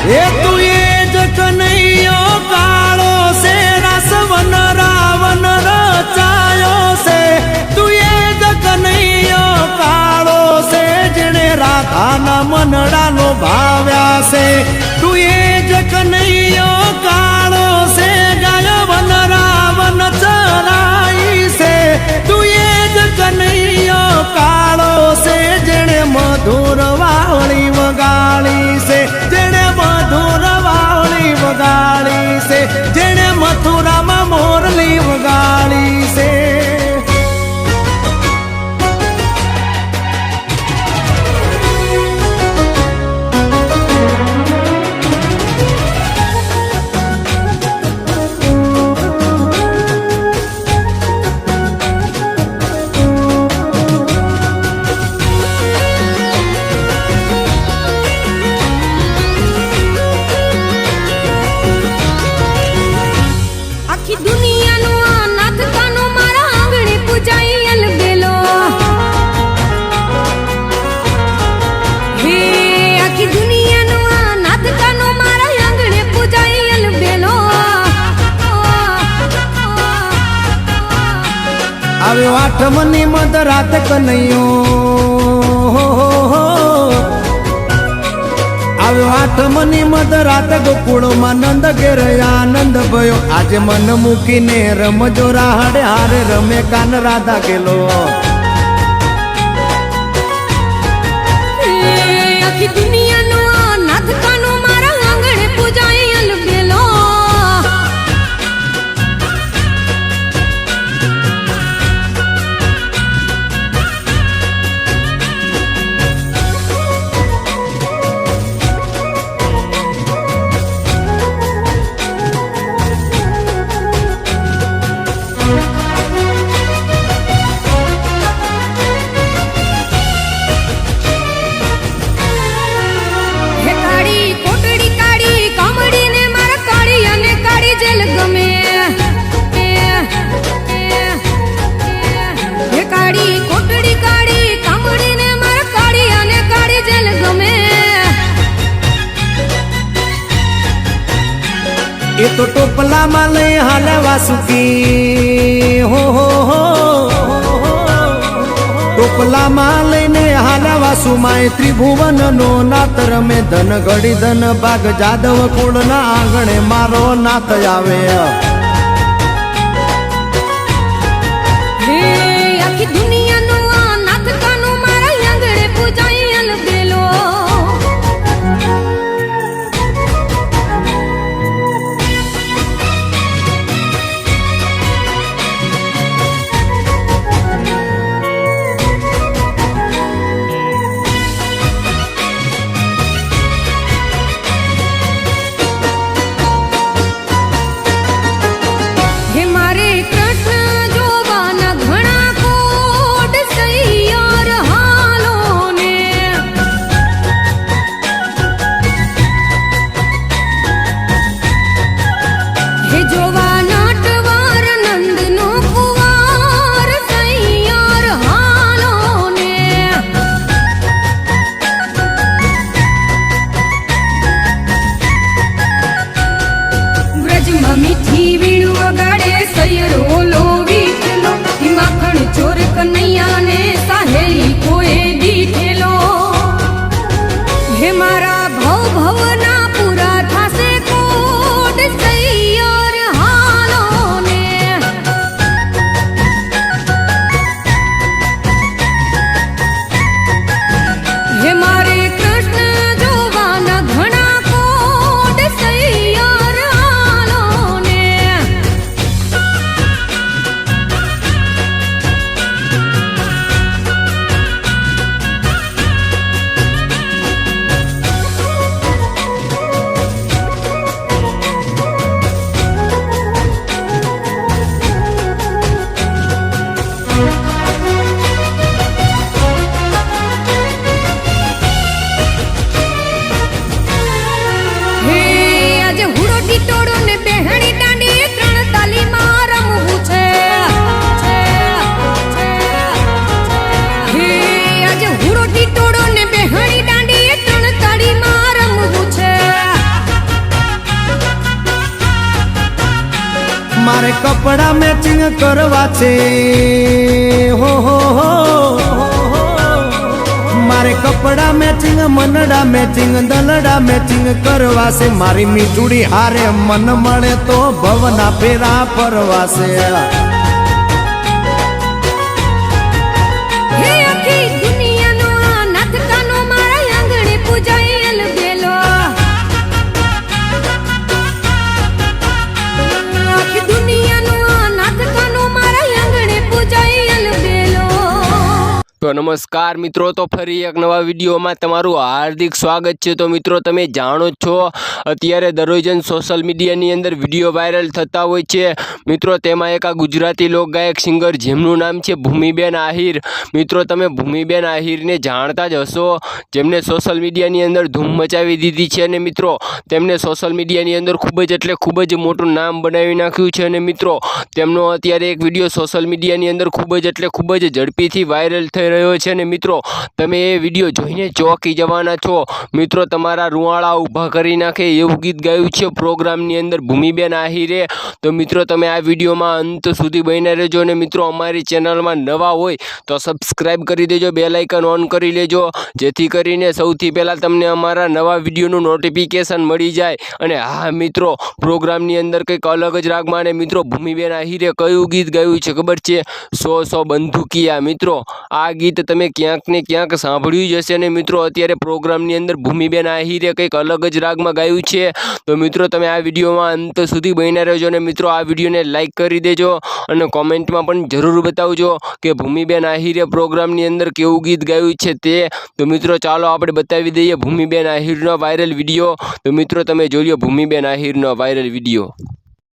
એ તું એ જ કનૈયો કાળો છે રાસવન રાવણ રચાયો છે તું એ જ કનૈયો કાળો છે જેણે રાધાના મનડાનો ભાવ્યા છે તું એ જ કનૈયો કાળો છે ગાય વન રાવણ ચરાઈ છે તું એ જ કનૈયો કાળો છે જેણે મધુર વાવળી વગાડી છે જેણે મધુર વાવળી વગાડી છે જેણે મથુરામાં મોરલી વગાડી છે આવ્યો આઠમની મધરાત કનૈયો આવ્યો આઠમની મધરાત ગોકુળમાં નંદ ઘેર આનંદ ભયો આજે મન મૂકીને રમજો રાહડે હારે રમે કાન રાધા ગેલો આખી દુનિયાનો નાથ કાનો મારા આંગણે પૂજાય અલબેલો એ તો ટોપલામાં લઈ હાલે વાસુકી હો ટોપલામાં લઈને હાલે વાસુમાં ત્રિભુવન નો નાથ રમે ધન ઘડી ધન ભાગ જાદવ કુળના આંગણે મારો નાથ આવે આખી દુનિયાનો નાથ કાનો મારા આંગણે પૂજાય અલબેલો કપડા મેચિંગ કરવા છે હો મારે કપડા મેચિંગ મનડા મેચિંગ દલડા મેચિંગ કરવા છે મારી મીઠુડી હારે મન મળે તો ભવના ફેરા ફરવા છે હે આખી દુનિયાનો આ નાથ કાનો મારા આંગણે પૂજાયેલ બેલો આખી દુનિયાનો આ નાથ કાનો મારા આંગણે પૂજાયેલ બેલો તો નમસ્કાર મિત્રો, તો ફરી એક નવા વિડીયોમાં તમારું હાર્દિક સ્વાગત છે। તો મિત્રો તમે જાણો જ છો અત્યારે દરરોજ સોશિયલ મીડિયાની અંદર વિડીયો વાયરલ થતા હોય છે મિત્રો। તેમાં એક આ ગુજરાતી લોકગાયક સિંગર જેમનું નામ છે ભૂમિબેન આહિર। મિત્રો તમે ભૂમિબેન આહિરને જાણતા જ હશો, જેમને સોશિયલ મીડિયાની અંદર ધૂમ મચાવી દીધી છે અને મિત્રો તેમને સોશિયલ મીડિયાની અંદર ખૂબ જ મોટું નામ બનાવી નાખ્યું છે અને મિત્રો તેમનો અત્યારે એક વિડીયો સોશિયલ મીડિયાની અંદર ખૂબ જ ઝડપીથી વાયરલ થઈ રહ્યો છે અને મિત્રો તમે એ વિડીયો જોઈને ચોંકી જવાના છો મિત્રો, તમારા રૂવાળા ઊભા કરી નાખે એવું ગીત ગાયું છે પ્રોગ્રામની અંદર ભૂમિબેન આહિરે। તો મિત્રો તમે આ વિડીયોમાં અંત સુધી બન્યા રહેજો અને મિત્રો અમારી ચેનલમાં નવા હોય તો સબસ્ક્રાઈબ કરી દેજો, બેલ આઇકન ઓન કરી લેજો, જેથી કરીને સૌથી પહેલાં તમને અમારા નવા વિડીયોનું નોટિફિકેશન મળી જાય। અને હા મિત્રો, પ્રોગ્રામની અંદર કંઈક અલગ જ રાગમાં અને મિત્રો ભૂમિબેન આહિરે કયું ગીત ગાયું છે ખબર છે? 100 બંદૂકિયા। મિત્રો આ ગીત તમે ક્યાંક ને ક્યાંક સાંભળ્યું જ હશે અને મિત્રો અત્યારે પ્રોગ્રામની અંદર ભૂમિબેન આહિરે કંઈક અલગ જ રાગમાં ગાયું છે। તો મિત્રો તમે આ વિડીયોમાં અંત સુધી બન્યા રહેજો અને મિત્રો આ વિડીયોને લાઈક કરી દેજો અને કોમેન્ટમાં પણ જરૂર બતાવજો કે ભૂમિબેન આહિરે પ્રોગ્રામની અંદર કેવું ગીત ગાયું છે તે। તો મિત્રો ચાલો આપણે બતાવી દઈએ ભૂમિબેન આહિરનો વાયરલ વિડીયો। તો મિત્રો તમે જોઈ લો ભૂમિબેન આહિરનો વાયરલ વિડીયો।